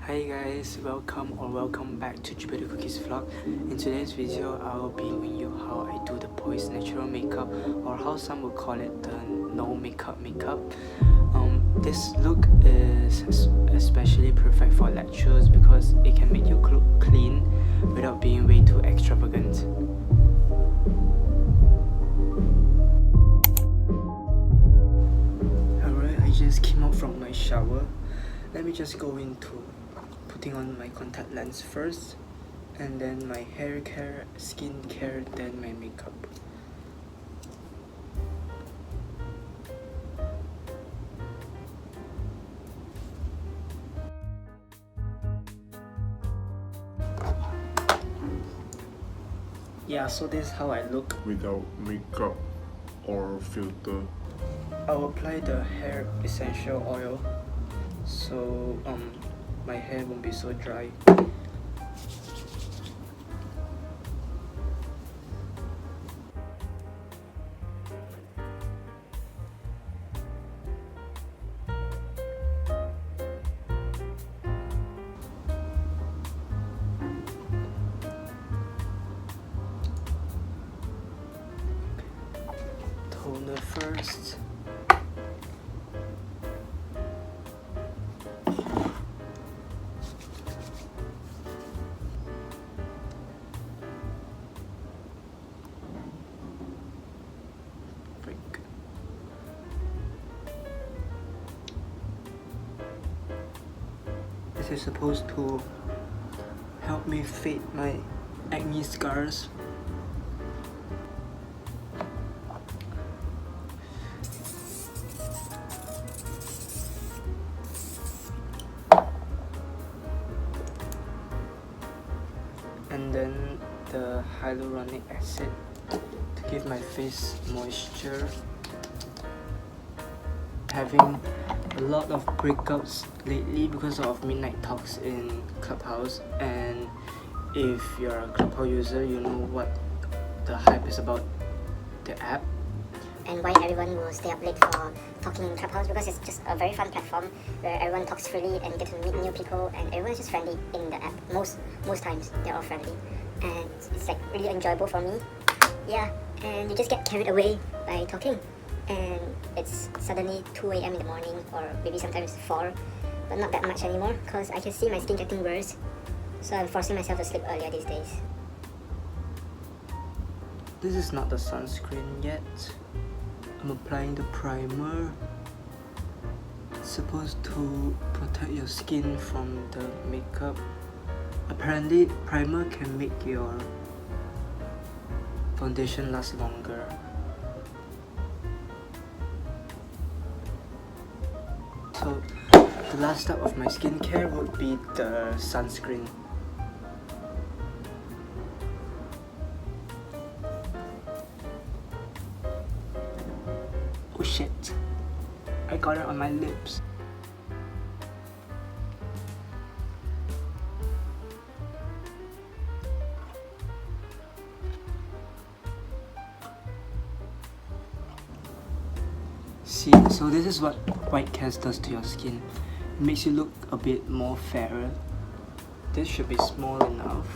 Hi guys, welcome back to Jupitercookie's vlog. In today's video, I will be showing you how I do the poised natural makeup, or how some would call it the no makeup. This look is especially perfect for lectures because it can make you look clean without being way too extravagant. Alright, I just came out from my shower. Let me just go into putting on my contact lens first, and then my hair care, skin care, then my makeup. Yeah, so this is how I look without makeup or filter. I'll apply the hair essential oil so my hair won't be so dry. Toner first. This is supposed to help me fade my acne scars. And then the hyaluronic acid to give my face moisture. Having a lot of breakups lately because of midnight talks in Clubhouse, and if you're a Clubhouse user, you know what the hype is about the app. And why everyone will stay up late for talking in Clubhouse, because it's just a very fun platform where everyone talks freely and get to meet new people, and everyone's just friendly in the app. Most times they're all friendly, and it's like really enjoyable for me. Yeah, and you just get carried away by talking, and it's suddenly 2 a.m. in the morning, or maybe sometimes 4, but not that much anymore because I can see my skin getting worse, so I'm forcing myself to sleep earlier these days. This is not the sunscreen yet. I'm applying the primer. It's supposed to protect your skin from the makeup. Apparently, primer can make your foundation last longer. So, the last step of my skincare would be the sunscreen. Oh shit, I got it on my lips. See, so this is what white cast does to your skin. It makes you look a bit more fairer. This should be small enough.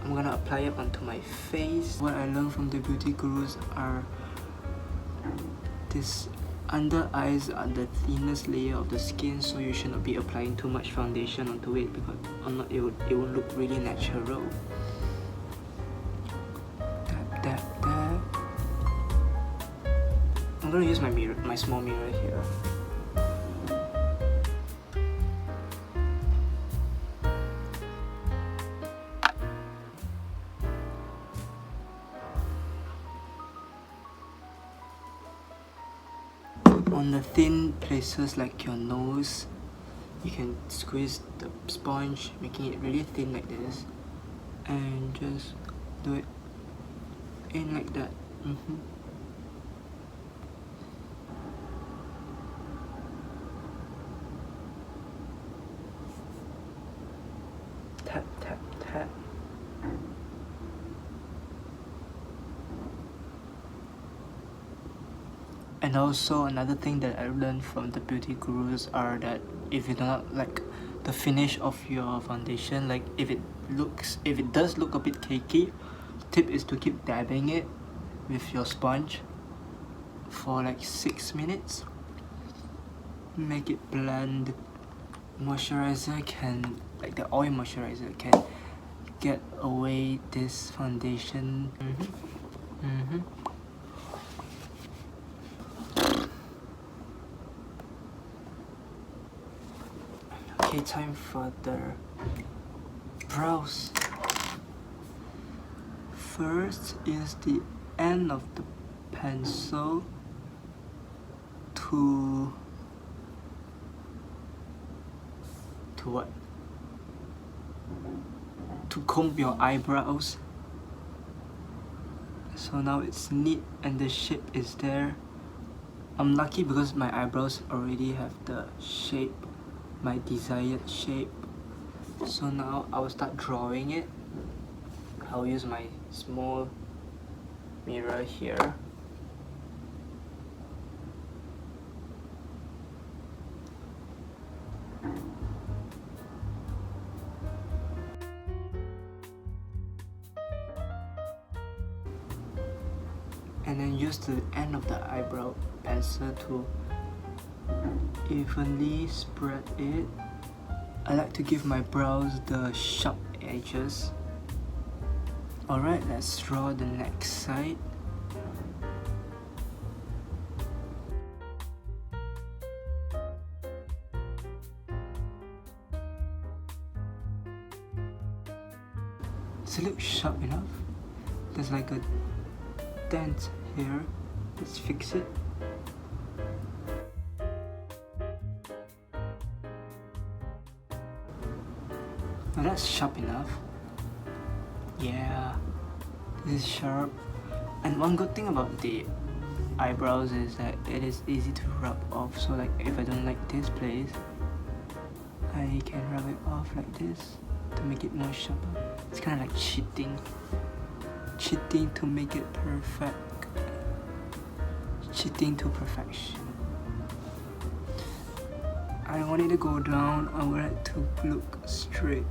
I'm gonna apply it onto my face. What I learned from the beauty gurus are this under eyes are the thinnest layer of the skin, so you should not be applying too much foundation onto it, because it will look really natural. Tap tap tap. I'm gonna use my small mirror here. On the thin places like your nose, you can squeeze the sponge, making it really thin like this, and just do it in like that. Tap tap tap. And also another thing that I learned from the beauty gurus are that if you do not like the finish of your foundation. Like if it does look a bit cakey, tip is to keep dabbing it with your sponge for like 6 minutes. Make it blend. Moisturizer can, like the oil moisturizer can get away this foundation. Okay, time for the brows. First is the end of the pencil to what? To comb your eyebrows. So now it's neat and the shape is there. I'm lucky because my eyebrows already have the shape, my desired shape. So now I will start drawing it. I'll use my small mirror here. And then use the end of the eyebrow pencil to evenly spread it. I like to give my brows the sharp edges. Alright, let's draw the next side. Does it look sharp enough? There's like a dent here. Let's fix it. Now that's sharp enough. Yeah, this is sharp. And one good thing about the eyebrows is that it is easy to rub off. So like if I don't like this place, I can rub it off like this to make it more sharper. It's kind of like cheating to make it perfect. Cheating to perfection. I don't want it to go down, I want it to look straight.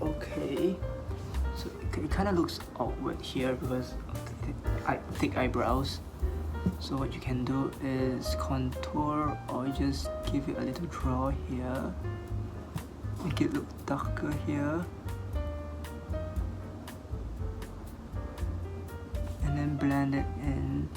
Okay, so it kind of looks awkward here because of the thick eyebrows. So what you can do is contour or just give it a little draw here. Make it look darker here. And then blend it in.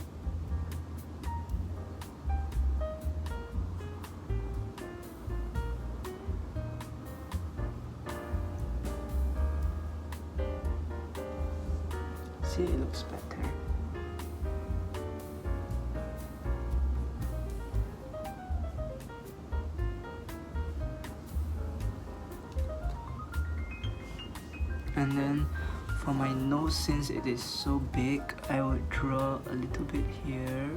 See, it looks better. And then for my nose, since it is so big, I would draw a little bit here.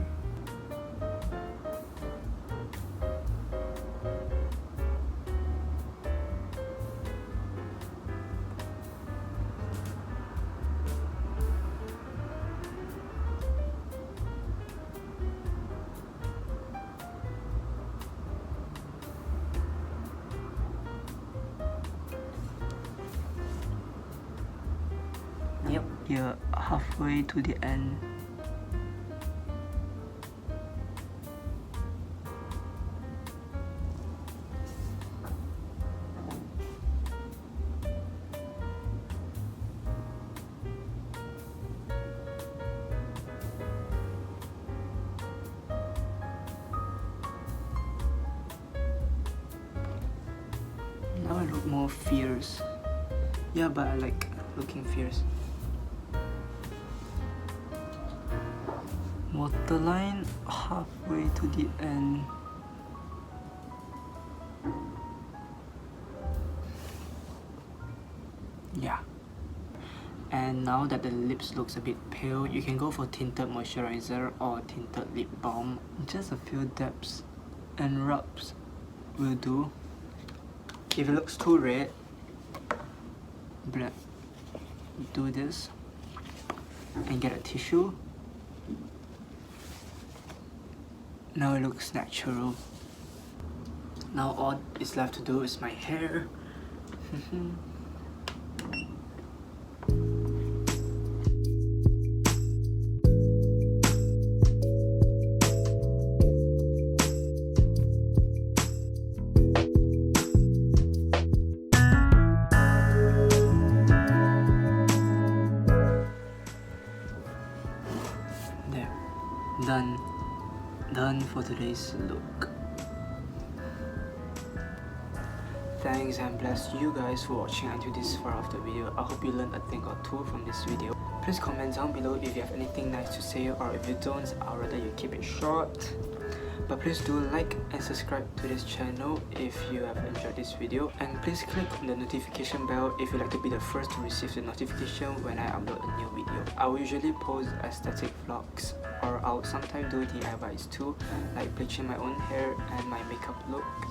Yep, you're halfway to the end. Now I look more fierce. Yeah, but I like looking fierce. Waterline halfway to the end. Yeah. And now that the lips looks a bit pale, you can go for tinted moisturizer or tinted lip balm. Just a few dabs and rubs will do. If it looks too red, do this and get a tissue Now it looks natural. Now all is left to do is my hair. There. Done for today's look. Thanks and bless you guys for watching until this far of the video. I hope you learned a thing or two from this video. Please comment down below if you have anything nice to say, or if you don't, I'd rather you keep it short. But please do like and subscribe to this channel if you have enjoyed this video, and please click on the notification bell if you'd like to be the first to receive the notification when I upload a new video. I will usually post aesthetic vlogs, or I'll sometimes do DIYs too, like bleaching my own hair and my makeup looks.